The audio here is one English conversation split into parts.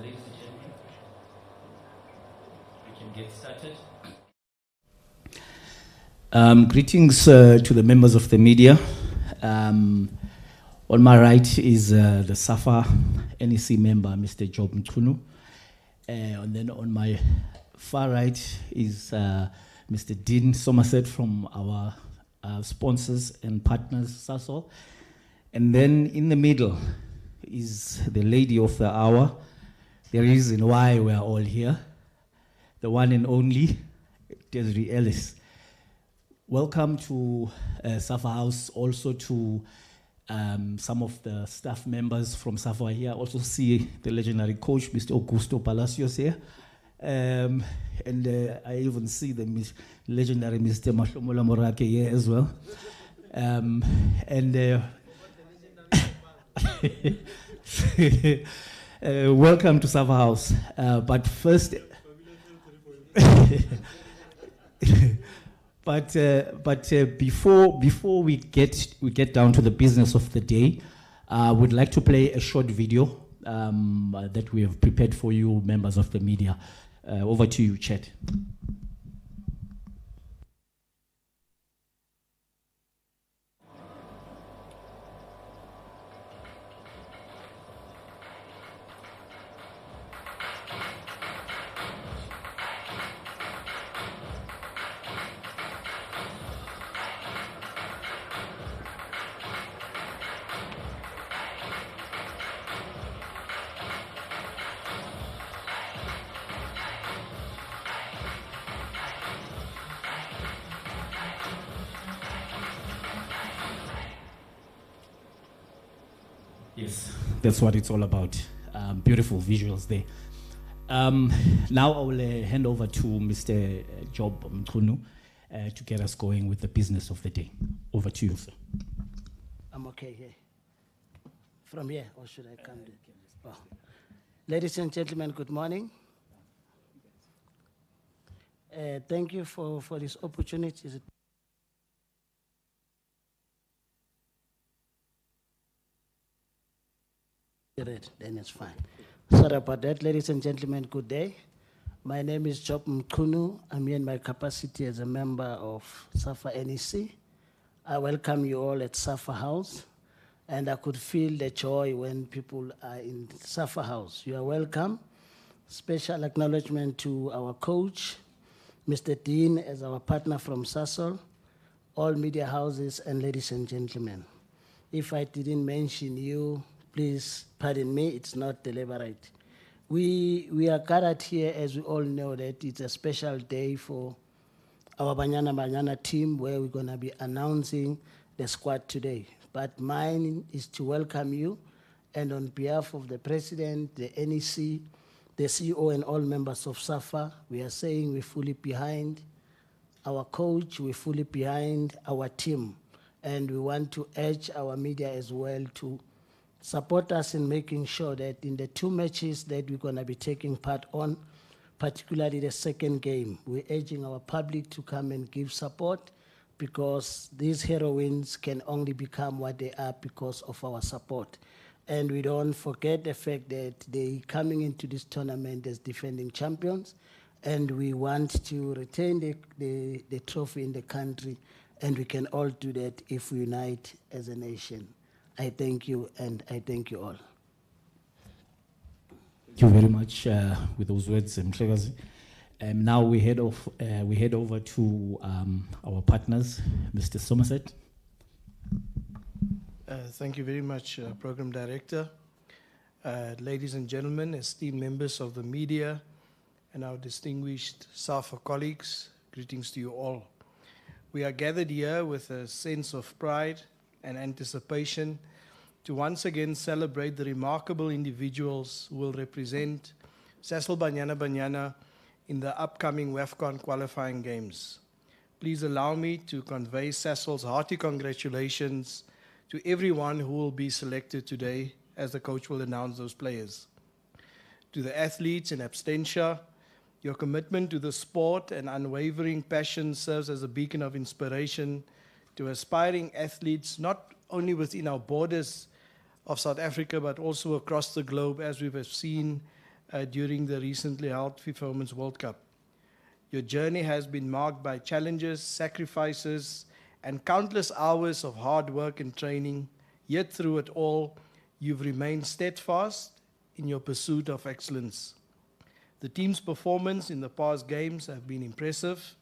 ladies and gentlemen, we can get started. Greetings to the members of the media. On my right is the SAFA NEC member, Mr. Job Mchunu. And then on my far right is Mr. Dean Somerset from our sponsors and partners, SASOL. And then in the middle is the lady of the hour, the reason why we are all here, the one and only, Desiree Ellis. Welcome to SAFA House, also to some of the staff members from SAFA here. Also see the legendary coach, Mr. Augusto Palacios here. And I even see the legendary Mr. Mashomola Morake here as well. Welcome to SAFA House. But first... before we get down to the business of the day, we'd like to play a short video that we have prepared for you, members of the media. Over to you, Chet. Yes, that's what it's all about. Beautiful visuals there. Now I will hand over to Mr. Job Mchunu to get us going with the business of the day. Over to you, sir. I'm okay here. From here, or should I come there? Oh. Ladies and gentlemen, good morning. Thank you for this opportunity. Then it's fine. Sorry about that. Ladies and gentlemen, good day. My name is Job Mchunu. I'm here in my capacity as a member of SAFA NEC. I welcome you all at SAFA House, and I could feel the joy when people are in SAFA House. You are welcome. Special acknowledgement to our coach, Mr. Dean, as our partner from SASOL, all media houses, and ladies and gentlemen. If I didn't mention you, please pardon me, it's not deliberate. We are gathered here, as we all know, that it's a special day for our Banyana team, where we're going to be announcing the squad today. But mine is to welcome you, and on behalf of the President, the NEC, the CEO, and all members of SAFA, we are saying we're fully behind our coach, we're fully behind our team, and we want to urge our media as well to support us in making sure that in the 2 matches that we're going to be taking part on, particularly the second game, we're urging our public to come and give support, because these heroines can only become what they are because of our support. And we don't forget the fact that they're coming into this tournament as defending champions, and we want to retain the trophy in the country, and we can all do that if we unite as a nation. I thank you, and I thank you all. Thank you very much with those words, Mhlekazi. Now we head over to our partners, Mr. Somerset. Thank you very much, Program Director. Ladies and gentlemen, esteemed members of the media, and our distinguished SAFA colleagues, greetings to you all. We are gathered here with a sense of pride and anticipation to once again celebrate the remarkable individuals who will represent SASOL Banyana in the upcoming AFCON qualifying games. Please allow me to convey SASOL's hearty congratulations to everyone who will be selected today, as the coach will announce those players. To the athletes in absentia, your commitment to the sport and unwavering passion serves as a beacon of inspiration to aspiring athletes, not only within our borders, of South Africa, but also across the globe, as we have seen during the recently held FIFA Women's World Cup. Your journey has been marked by challenges, sacrifices, and countless hours of hard work and training, yet through it all, you've remained steadfast in your pursuit of excellence. The team's performance in the past games have been impressive,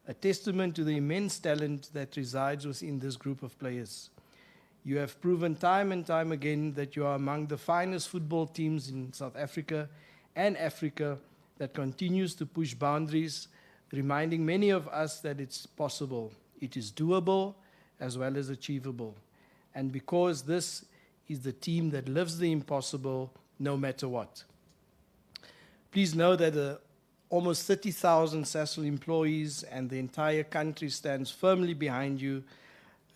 a testament to the immense talent that resides within this group of players. You have proven time and time again that you are among the finest football teams in South Africa and Africa that continues to push boundaries, reminding many of us that it's possible, it is doable, as well as achievable. And because this is the team that lives the impossible no matter what. Please know that the almost 30,000 Sasol employees and the entire country stands firmly behind you,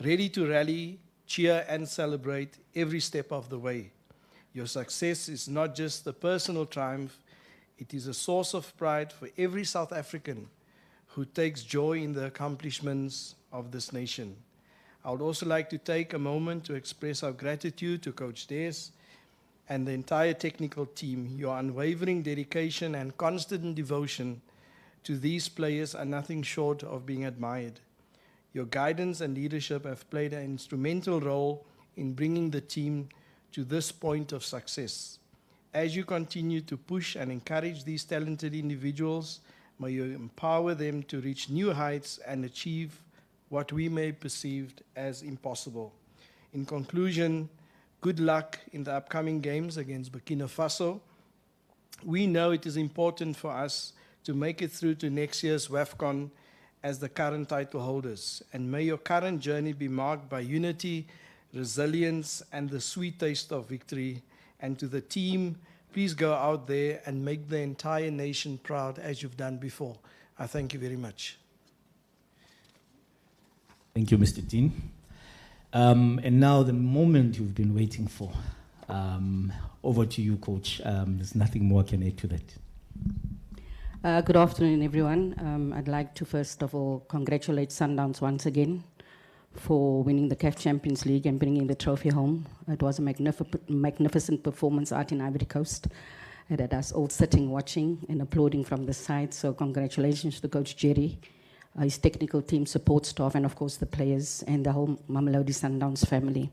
ready to rally, cheer, and celebrate every step of the way. Your success is not just a personal triumph, it is a source of pride for every South African who takes joy in the accomplishments of this nation. I would also like to take a moment to express our gratitude to Coach Des and the entire technical team. Your unwavering dedication and constant devotion to these players are nothing short of being admired. Your guidance and leadership have played an instrumental role in bringing the team to this point of success. As you continue to push and encourage these talented individuals, may you empower them to reach new heights and achieve what we may perceive as impossible. In conclusion, good luck in the upcoming games against Burkina Faso. We know it is important for us to make it through to next year's AFCON as the current title holders. And may your current journey be marked by unity, resilience, and the sweet taste of victory. And to the team, please go out there and make the entire nation proud as you've done before. I thank you very much. Thank you, Mr. Dean. And now the moment you've been waiting for. Over to you, Coach. There's nothing more I can add to that. Good afternoon, everyone. I'd like to first of all congratulate Sundowns once again for winning the CAF Champions League and bringing the trophy home. It was a magnificent performance out in Ivory Coast. It had us all sitting, watching and applauding from the side. So congratulations to Coach Jerry, his technical team, support staff, and of course the players and the whole Mamelodi Sundowns family.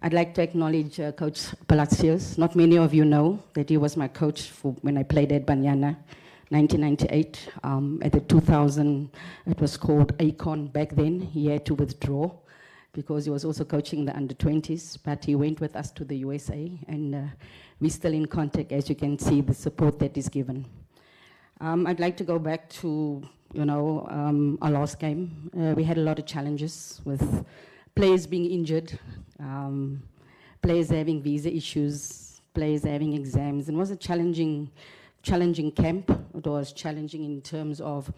I'd like to acknowledge Coach Palacios. Not many of you know that he was my coach for when I played at Banyana, 1998. At the 2000, it was called AFCON back then. He had to withdraw because he was also coaching the under-20s, but he went with us to the USA, and we're still in contact, as you can see, the support that is given. I'd like to go back to, our last game. We had a lot of challenges with players being injured, players having visa issues, players having exams, and it was a challenging camp. It was challenging in terms of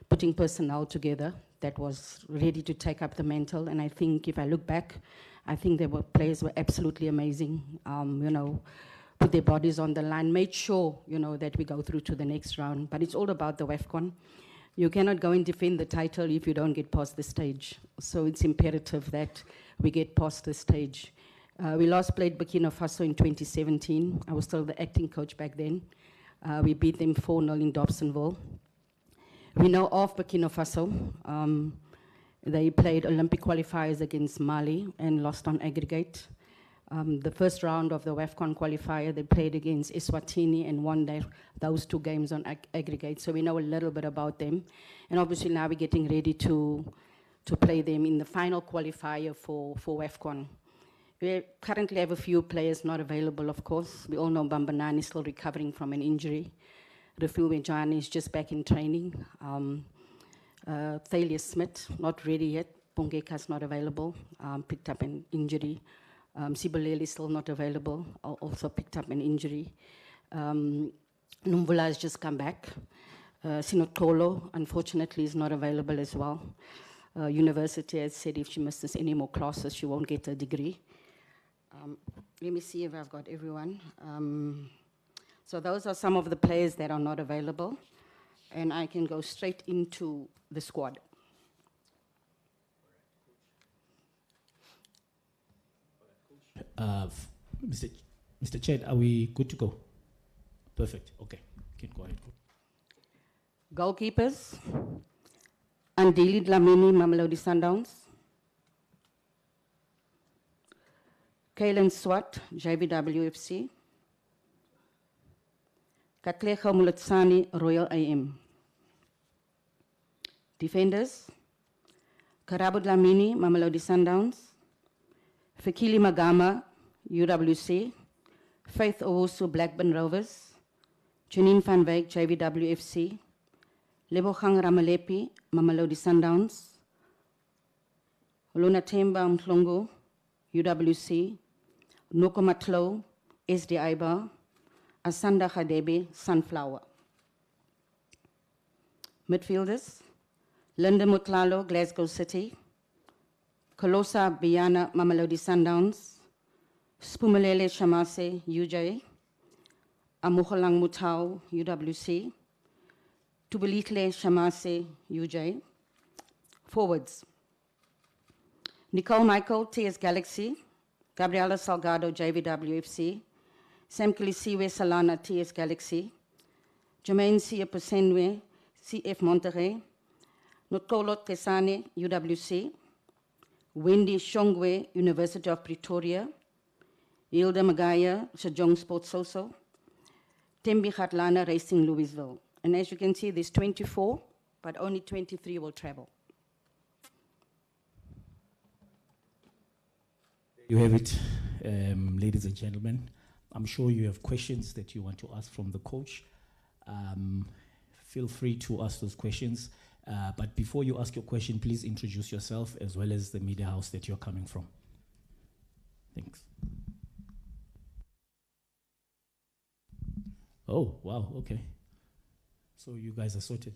putting personnel together that was ready to take up the mantle. And I think if I look back, I think players were absolutely amazing, put their bodies on the line, made sure, that we go through to the next round. But it's all about the AFCON. You cannot go and defend the title if you don't get past the stage. So it's imperative that we get past the stage. We last played Burkina Faso in 2017. I was still the acting coach back then. We beat them 4-0 in Dobsonville. We know of Burkina Faso. They played Olympic qualifiers against Mali and lost on aggregate. The first round of the AFCON qualifier, they played against Eswatini and won those two games on aggregate. So we know a little bit about them. And obviously now we're getting ready to play them in the final qualifier for AFCON. We currently have a few players not available, of course. We all know Banyana is still recovering from an injury. Banyana is just back in training. Thalia Smith, not ready yet. Pongeka's not available, picked up an injury. Siboleli is still not available, also picked up an injury. Numbula has just come back. Sinotolo, unfortunately, is not available as well. University has said if she misses any more classes, she won't get a degree. Let me see if I've got everyone. So those are some of the players that are not available. And I can go straight into the squad. Mr. Chair, are we good to go? Perfect. Okay. Can go ahead. Goalkeepers, Andili Dlamini, Mamelodi Sundowns. Kalen Swat, JVWFC. Katlego Mulutsani, Royal AM. Defenders, Karabo Dlamini, Mamelodi Sundowns. Fikili Magama, UWC. Faith Owusu, Blackburn Rovers. Janine van Wyk, JVWFC. Lebogang Ramalepi, Mamelodi Sundowns. Luna Temba Mhlongo, UWC. Noko Matlo, SD Iba. Asanda Khadebe, Sunflower. Midfielders, Linda Mutlalo, Glasgow City. Kolosa Banyana, Mamelodi Sundowns. Spumelele Shamase, UJ. Amuhalang Mutau, UWC. Tubelikle Shamase, UJ. Forwards, Nicole Michael, TS Galaxy. Gabriela Salgado, JVWFC. Semkelisiwe Salana, TS Galaxy. Jermaine Sia Posenwe, CF Monterrey. Notkolot Kesane, UWC. Wendy Shongwe, University of Pretoria. Hilda Magaya, Sejong Sports Soso. Tembi Khatlana, Racing Louisville. And as you can see, there's 24, but only 23 will travel. You have it, ladies and gentlemen. I'm sure you have questions that you want to ask from the coach. Feel free to ask those questions. But before you ask your question, please introduce yourself as well as the media house that you're coming from. Thanks. Oh, wow, okay. So you guys are sorted.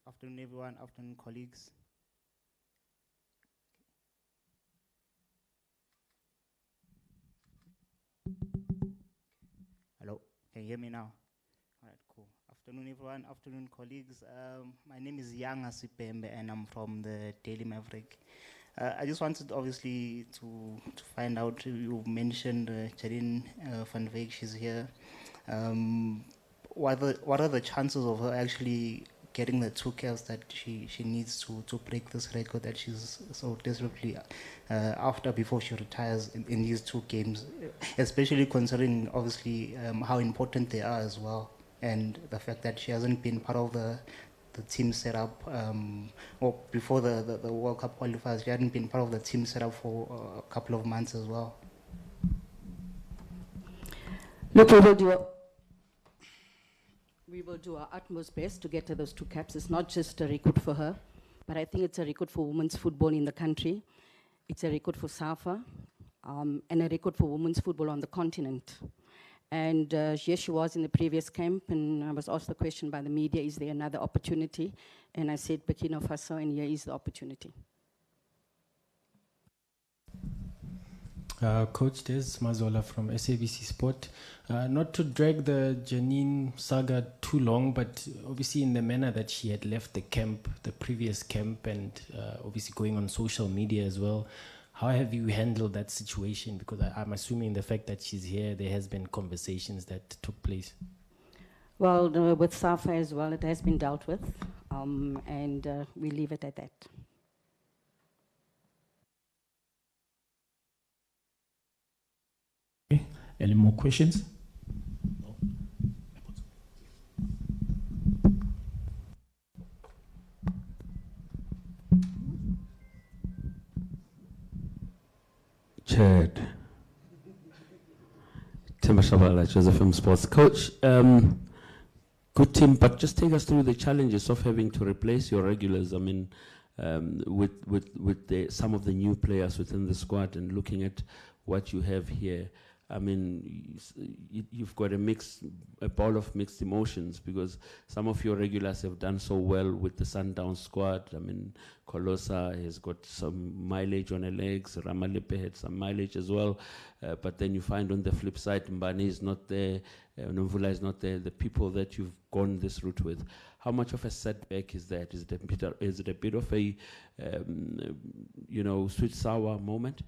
Afternoon, everyone. Afternoon, colleagues. Hello, can you hear me now? All right, cool. Afternoon, everyone. Afternoon, colleagues. My name is Yang Asipembe, and I'm from the Daily Maverick. I just wanted, obviously, to find out. You mentioned Janine van Wyk. She's here. What are the chances of her actually getting the 2 caps that she needs to break this record that she's so desperately after before she retires in these 2 games, especially considering obviously how important they are as well, and the fact that she hasn't been part of the team setup or before the World Cup qualifiers, she hadn't been part of the team setup for a couple of months as well. Look, we will do our utmost best to get her those 2 caps. It's not just a record for her, but I think it's a record for women's football in the country. It's a record for SAFA, and a record for women's football on the continent. And yes, she was in the previous camp, and I was asked the question by the media, is there another opportunity? And I said, Burkina Faso, and here is the opportunity. Coach Des Mazola from SABC Sport. Not to drag the Janine saga too long, but obviously in the manner that she had left the camp, the previous camp, and obviously going on social media as well, how have you handled that situation? Because I'm assuming the fact that she's here, there has been conversations that took place. Well, with SAFA as well, it has been dealt with, and we leave it at that. Any more questions? No. Chad. Timber Shavala, Joseph M. Sports. Coach, good team, but just take us through the challenges of having to replace your regulars. I mean, with some of the new players within the squad and looking at what you have here. I mean, you've got a ball of mixed emotions, because some of your regulars have done so well with the Sundown squad. I mean, Colosa has got some mileage on her legs. Ramalepe had some mileage as well. But then you find on the flip side, Mbani is not there, Nomvula is not there, the people that you've gone this route with. How much of a setback is that? Is it a bit of a, sweet sour moment?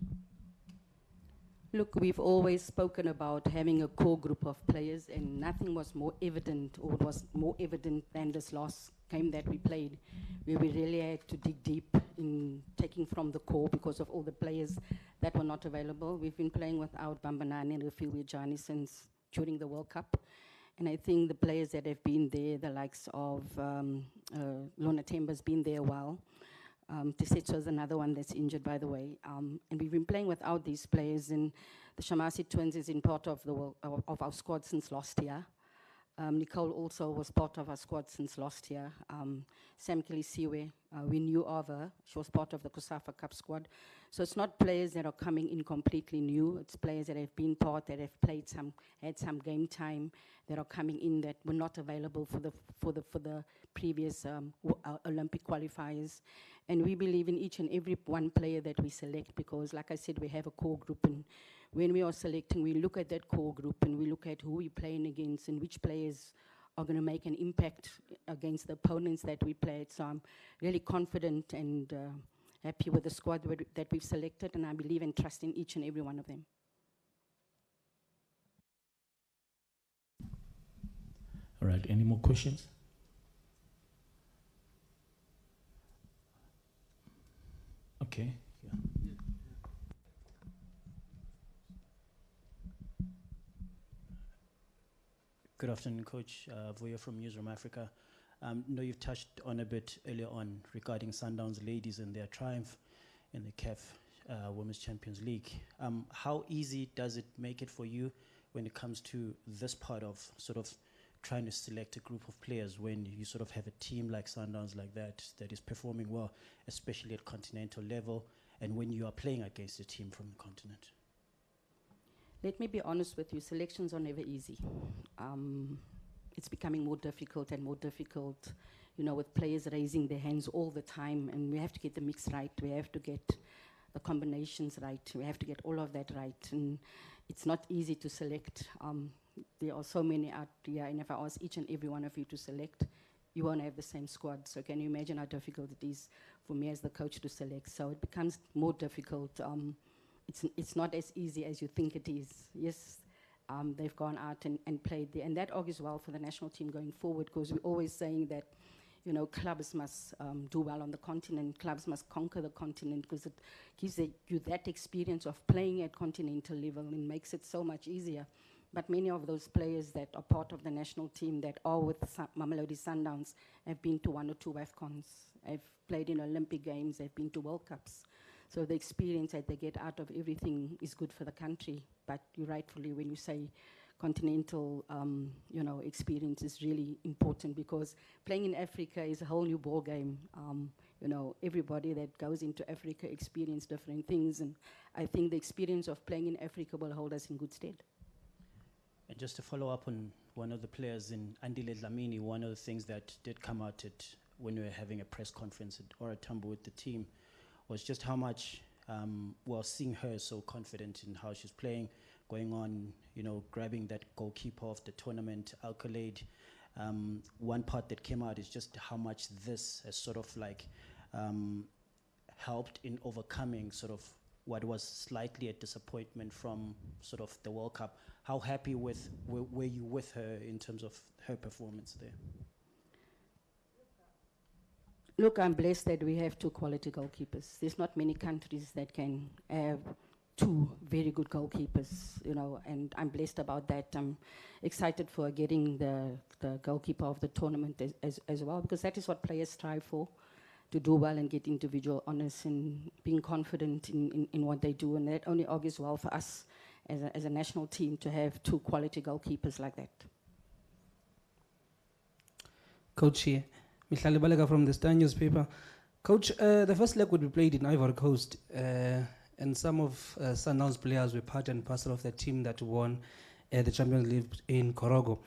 Look, we've always spoken about having a core group of players, and nothing was more evident, or was more evident than this last game that we played, where we really had to dig deep in taking from the core because of all the players that were not available. We've been playing without Banyana and Refugee since during the World Cup. And I think the players that have been there, the likes of Lona Temba's been there a while. Tisetso's another one that's injured, by the way. And we've been playing without these players. And the Shamasi twins is in part of of our squad since last year. Nicole also was part of our squad since last year. Sam Kilisiwe, we knew of her. She was part of the Kusafa Cup squad. So it's not players that are coming in completely new. It's players that have been part, that have played had some game time, that are coming in that were not available for the previous Olympic qualifiers. And we believe in each and every one player that we select, because, like I said, we have a core group, and when we are selecting, we look at that core group and we look at who we're playing against and which players are going to make an impact against the opponents that we played. So I'm really confident and happy with the squad that we've selected, and I believe and trust in each and every one of them. All right, any more questions? Okay. Yeah. Good afternoon, Coach. Vuyo from Newsroom Africa. No, you've touched on a bit earlier on regarding Sundowns ladies and their triumph in the CAF Women's Champions League. How easy does it make it for you when it comes to this part of sort of trying to select a group of players, when you sort of have a team like Sundowns like that is performing well, especially at continental level, and when you are playing against a team from the continent? Let me be honest with you, selections are never easy. It's becoming more difficult and more difficult, with players raising their hands all the time, and we have to get the mix right. We have to get the combinations right. We have to get all of that right, and it's not easy to select. There are so many out there, and if I ask each and every one of you to select, you won't have the same squad. So can you imagine how difficult it is for me as the coach to select? So it becomes more difficult. It's not as easy as you think it is. Yes, they've gone out and played there. And that augurs well for the national team going forward, because we're always saying that, clubs must do well on the continent. Clubs must conquer the continent, because it gives you that experience of playing at continental level and makes it so much easier. But many of those players that are part of the national team that are with Mamelodi Sundowns have been to 1 or 2 AFCONs, have played in Olympic Games, have been to World Cups. So the experience that they get out of everything is good for the country. But you rightfully, when you say continental, experience is really important, because playing in Africa is a whole new ball game. Everybody that goes into Africa experience different things, and I think the experience of playing in Africa will hold us in good stead. And just to follow up on one of the players in Andile Dlamini, one of the things that did come out when we were having a press conference at Oratambo with the team was just how much, seeing her so confident in how she's playing, going on, grabbing that goalkeeper of the tournament, Alcalade. One part that came out is just how much this has sort of helped in overcoming sort of what was slightly a disappointment from sort of the World Cup. How happy were you with her in terms of her performance there? Look, I'm blessed that we have 2 quality goalkeepers. There's not many countries that can have 2 very good goalkeepers, and I'm blessed about that. I'm excited for getting the goalkeeper of the tournament as well, because that is what players strive for, to do well and get individual honors and being confident in what they do. And that only augurs well for us as a national team to have 2 quality goalkeepers like that. Coach here, Mihlali Balega from the Star newspaper. Coach, the first leg would be played in Ivory Coast. and some of Sundowns players were part and parcel of the team that won the Champions League in Korogo.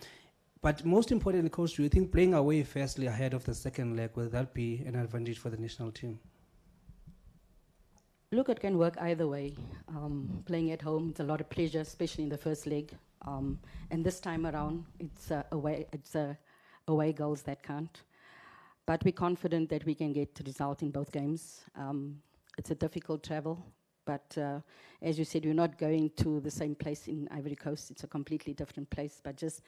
But most importantly, Coach, do you think playing away firstly ahead of the second leg, will that be an advantage for the national team? Look, it can work either way. Playing at home, it's a lot of pleasure, especially in the first leg. And this time around, it's away goals that count. But we're confident that we can get the result in both games. It's a difficult travel, but as you said, we're not going to the same place in Ivory Coast. It's a completely different place, but just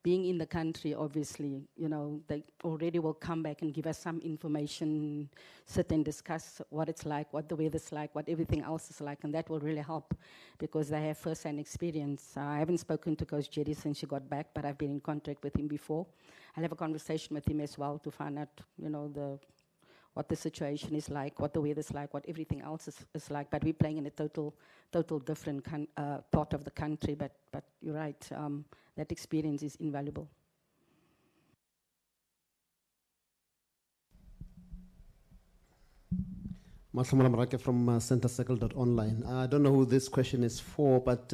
being in the country, obviously, you know, they already will come back and give us some information, sit and discuss what it's like, what the weather's like, what everything else is like, and that will really help because they have first-hand experience. I haven't spoken to Coach Jerry since she got back, but I've been in contact with him before. I'll have a conversation with him as well to find out, you know, what the situation is like, what the weather's like, what everything else is like. But we're playing in a total different part of the country. But you're right, that experience is invaluable. Masamala Marake from centercircle.online. I don't know who this question is for, but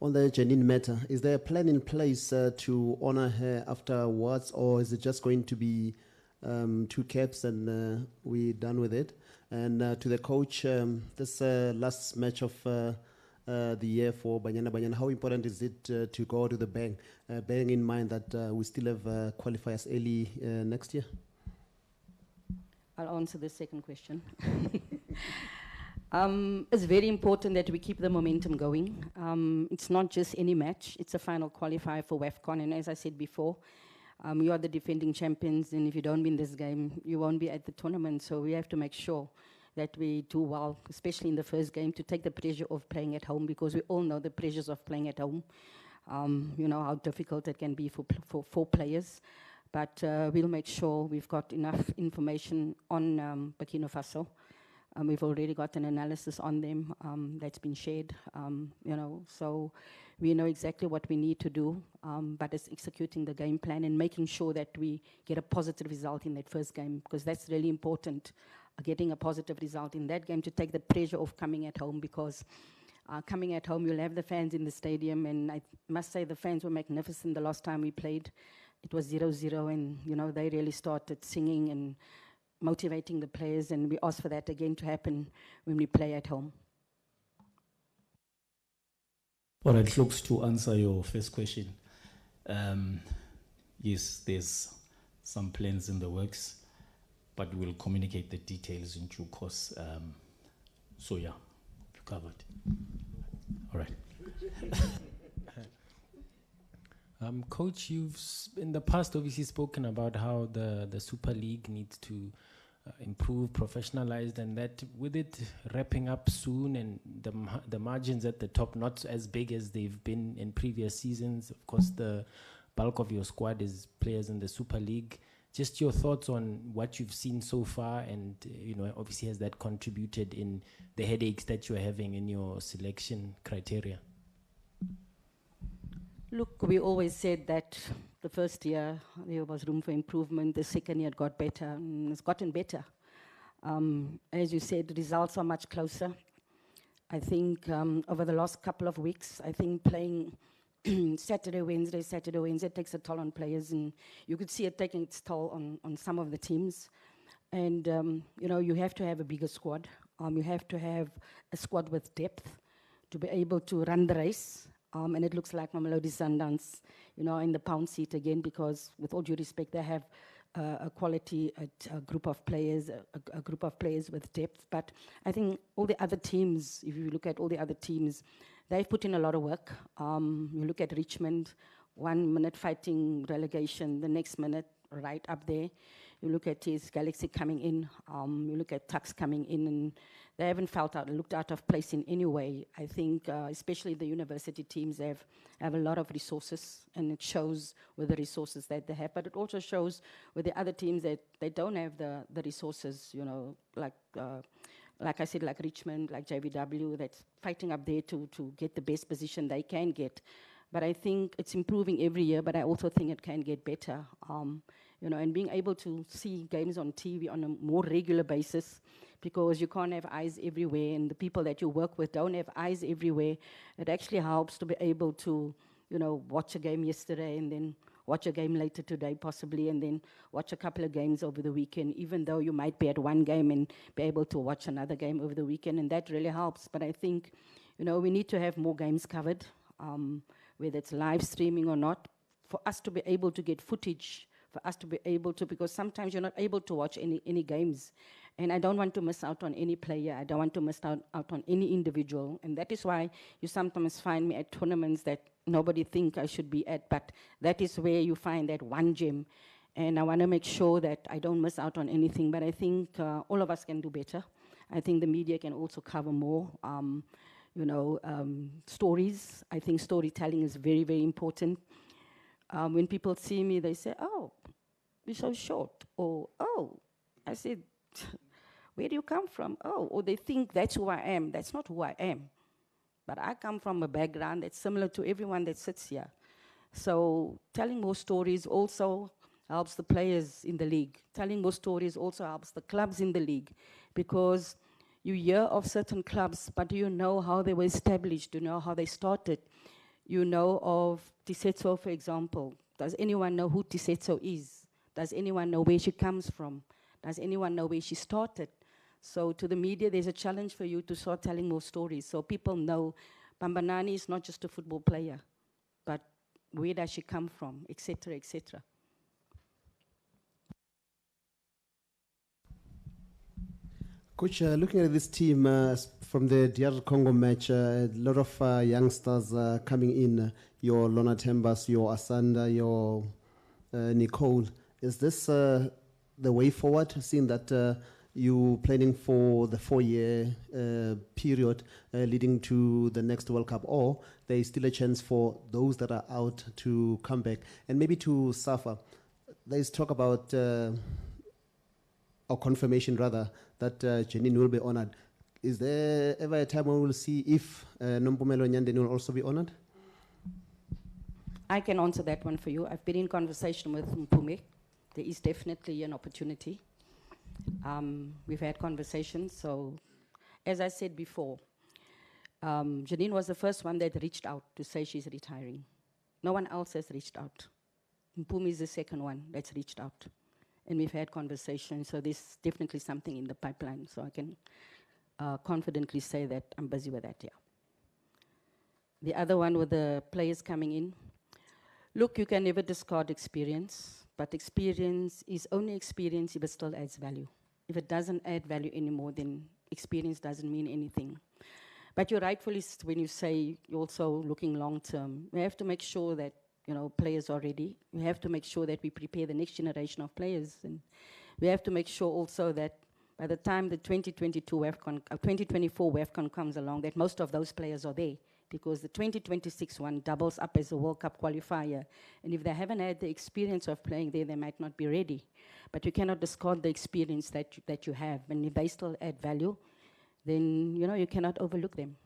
on the Janine matter, is there a plan in place to honor her afterwards, or is it just going to be 2 caps and we're done with it? And to the coach, this last match of the year for Banyana, how important is it to go to the bank, bearing in mind that we still have qualifiers early next year? I'll answer the second question. It's very important that we keep the momentum going. It's not just any match, it's a final qualifier for AFCON, and as I said before, you are the defending champions, and if you don't win this game, you won't be at the tournament. So we have to make sure that we do well, especially in the first game, to take the pressure of playing at home, because we all know the pressures of playing at home. You know how difficult it can be for players. But we'll make sure we've got enough information on Burkina Faso. We've already got an analysis on them that's been shared, you know, so we know exactly what we need to do, but it's executing the game plan and making sure that we get a positive result in that first game, because that's really important, getting a positive result in that game to take the pressure of coming at home, because coming at home, you'll have the fans in the stadium, and I must say the fans were magnificent the last time we played. It was 0-0, and, you know, they really started singing and motivating the players, and we ask for that again to happen when we play at home. All right, looks to answer your first question. Yes, there's some plans in the works, but we'll communicate the details in due course. So yeah, you covered. All right. Coach, you've in the past obviously spoken about how the Super League needs to improve, professionalized, and that with it wrapping up soon and the margins at the top not as big as they've been in previous seasons. Of course, the bulk of your squad is players in the Super League. Just your thoughts on what you've seen so far, and you know, obviously has that contributed in the headaches that you're having in your selection criteria? Look, we always said that the first year there was room for improvement. The second year it got better, and it's gotten better. As you said, the results are much closer. I think over the last couple of weeks, I think playing Saturday, Wednesday takes a toll on players, and you could see it taking its toll on some of the teams. And you know, you have to have a bigger squad. You have to have a squad with depth to be able to run the race. And it looks like Mamelodi Sundowns, you know, in the pound seat again, because with all due respect, they have a quality, a group of players, a group of players with depth. But I think all the other teams, if you look at all the other teams, they've put in a lot of work. You look at Richmond, 1 minute fighting relegation, the next minute right up there. You look at TS Galaxy coming in, you look at Tuks coming in, and they haven't looked out of place in any way. I think especially the university teams have a lot of resources, and it shows with the resources that they have, but it also shows with the other teams that they don't have the resources, you know, like I said, like Richmond, like JVW, that's fighting up there to get the best position they can get. But I think it's improving every year, but I also think it can get better. you know, and being able to see games on TV on a more regular basis, because you can't have eyes everywhere, and the people that you work with don't have eyes everywhere. It actually helps to be able to, you know, watch a game yesterday and then watch a game later today possibly, and then watch a couple of games over the weekend, even though you might be at one game and be able to watch another game over the weekend, and that really helps. But I think, you know, we need to have more games covered, whether it's live streaming or not, for us to be able to get footage, for us to be able to, because sometimes you're not able to watch any games. And I don't want to miss out on any player. I don't want to miss out on any individual. And that is why you sometimes find me at tournaments that nobody think I should be at, but that is where you find that one gem. And I want to make sure that I don't miss out on anything. But I think all of us can do better. I think the media can also cover more, you know, stories. I think storytelling is very, very important. When people see me, they say, oh, you're so short. Or, oh, I said, where do you come from? Oh, or they think that's who I am. That's not who I am. But I come from a background that's similar to everyone that sits here. So telling more stories also helps the players in the league. Telling more stories also helps the clubs in the league, because you hear of certain clubs, but do you know how they were established? Do you know how they started? You know of Tisetso, for example. Does anyone know who Tisetso is? Does anyone know where she comes from? Does anyone know where she started? So to the media, there's a challenge for you to start telling more stories, so people know Bambanani is not just a football player, but where does she come from, etc., etc. Coach, looking at this team from the DR Congo match, a lot of youngsters coming in, your Lona Tembas, your Asanda, your Nicole. Is this the way forward, seeing that you planning for the 4-year period leading to the next World Cup, or there is still a chance for those that are out to come back? And maybe to Safa, there is talk about, or confirmation rather, that Janine will be honored. Is there ever a time when we will see if Nompumelo Nyandeni will also be honored? I can answer that one for you. I've been in conversation with Mpume. There is definitely an opportunity. We've had conversations. So, as I said before, Janine was the first one that reached out to say she's retiring. No one else has reached out. Mpumi is the second one that's reached out. And we've had conversations, so there's definitely something in the pipeline. So I can confidently say that I'm busy with that, yeah. The other one with the players coming in. Look, you can never discard experience, but experience is only experience if it still adds value. If it doesn't add value anymore, then experience doesn't mean anything. But you're rightfully, when you say you're also looking long term, we have to make sure that, you know, players are ready. We have to make sure that we prepare the next generation of players. And we have to make sure also that by the time the 2022 AFCON, 2024 AFCON comes along, that most of those players are there, because the 2026 one doubles up as a World Cup qualifier. And if they haven't had the experience of playing there, they might not be ready. But you cannot discard the experience that you have. And if they still add value, then, you know, you cannot overlook them.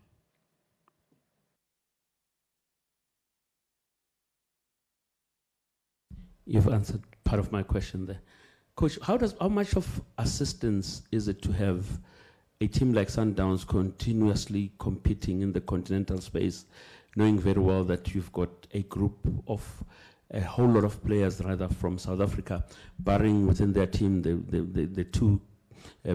You've answered part of my question there. Coach, how much of assistance is it to have a team like Sundowns continuously competing in the continental space, knowing very well that you've got a group of a whole lot of players rather from South Africa, barring within their team the two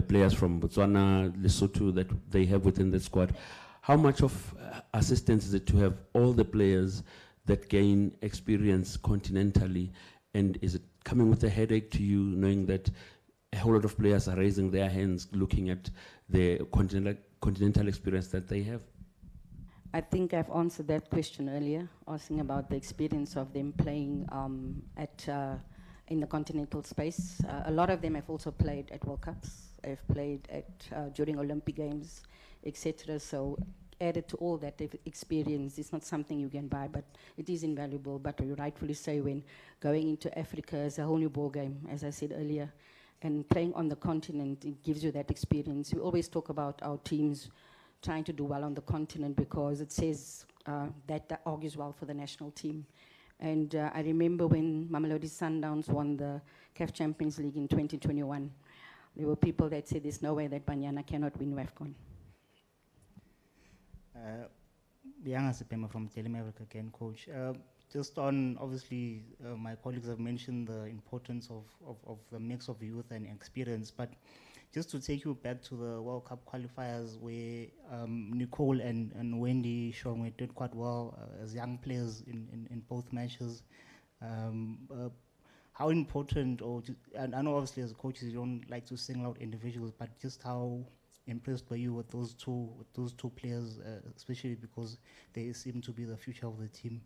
players from Botswana, Lesotho that they have within the squad? How much of assistance is it to have all the players that gain experience continentally? And is it coming with a headache to you, knowing that a whole lot of players are raising their hands, looking at the continental experience that they have? I think I've answered that question earlier, asking about the experience of them playing in the continental space. A lot of them have also played at World Cups, have played at during Olympic Games, etc. So added to all that experience, it's not something you can buy, but it is invaluable. But you rightfully say, when going into Africa is a whole new ball game, as I said earlier, and playing on the continent, it gives you that experience. We always talk about our teams trying to do well on the continent, because it says that argues well for the national team. And I remember when Mamelodi Sundowns won the CAF Champions League in 2021, there were people that said there's no way that Banyana cannot win AFCON. Banyana Sepema from Telemaverick again, Coach. Just on, obviously, my colleagues have mentioned the importance of the mix of youth and experience, but just to take you back to the World Cup qualifiers where Nicole and Wendy Shongwe did quite well as young players in both matches. How important, and I know obviously as coaches you don't like to single out individuals, but just how impressed were you with those two players, especially because they seem to be the future of the team?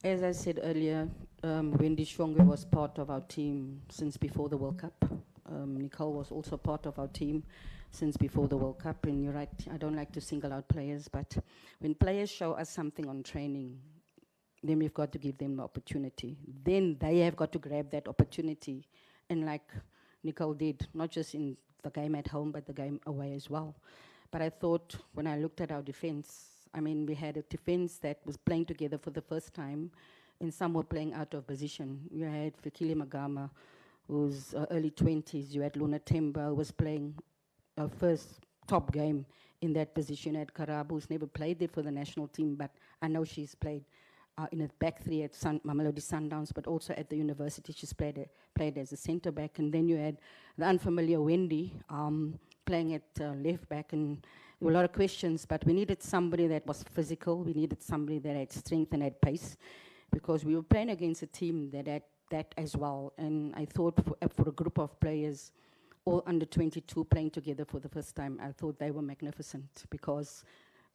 As I said earlier, Wendy Shongwe was part of our team since before the World Cup. Nicole was also part of our team since before the World Cup. And you're right, I don't like to single out players, but when players show us something on training, then we've got to give them the opportunity. Then they have got to grab that opportunity. And like Nicole did, not just in the game at home, but the game away as well. But I thought when I looked at our defense, I mean, we had a defense that was playing together for the first time, and some were playing out of position. You had Fikile Magama, who's early 20s. You had Luna Temba, who was playing her first top game in that position. You had Karabu, who's never played there for the national team, but I know she's played in a back three at Mamelodi Sundowns, but also at the university she's played as a centre back. And then you had the unfamiliar Wendy playing at left back, and there were a lot of questions, but we needed somebody that was physical. We needed somebody that had strength and had pace, because we were playing against a team that had that as well. And I thought for a group of players, all under 22 playing together for the first time, I thought they were magnificent, because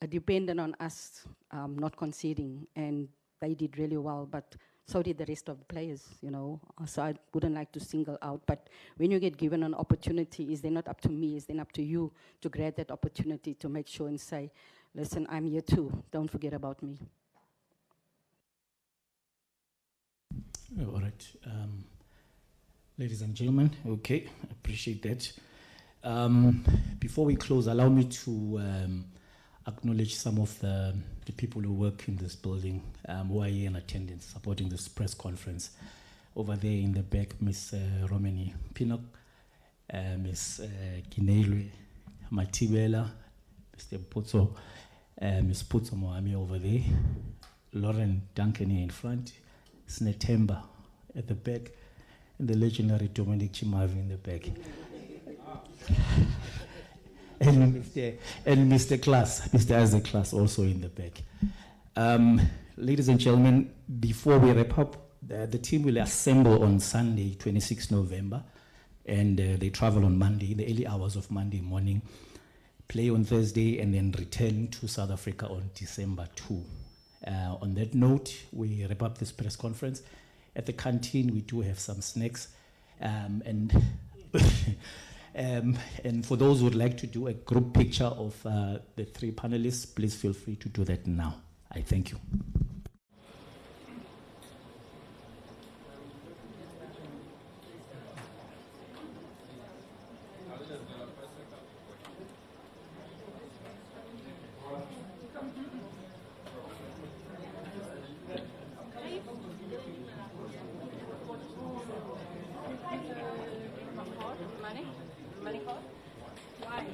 it depended on us not conceding, and they did really well, but so did the rest of the players, you know. So I wouldn't like to single out, but when you get given an opportunity, is then not up to me, is then up to you to grab that opportunity to make sure and say, listen, I'm here too, don't forget about me. All right. Ladies and gentlemen, okay, I appreciate that. Before we close, allow me to acknowledge some of the people who work in this building, who are here in attendance, supporting this press conference. Over there in the back, Miss Romani Pinnock, Miss Gineilwe Matibela, Mr. Putso, Miss Putso Moami over there, Lauren Duncan here in front, Snetemba at the back, and the legendary Dominic Chimavi in the back. And Mr. Class, Mr. Isaac Class also in the back. Ladies and gentlemen, before we wrap up, the team will assemble on Sunday, 26 November, and they travel on Monday, in the early hours of Monday morning, play on Thursday, and then return to South Africa on December 2. On that note, we wrap up this press conference. At the canteen, we do have some snacks, and for those who would like to do a group picture of the three panelists, please feel free to do that now. I thank you. Why?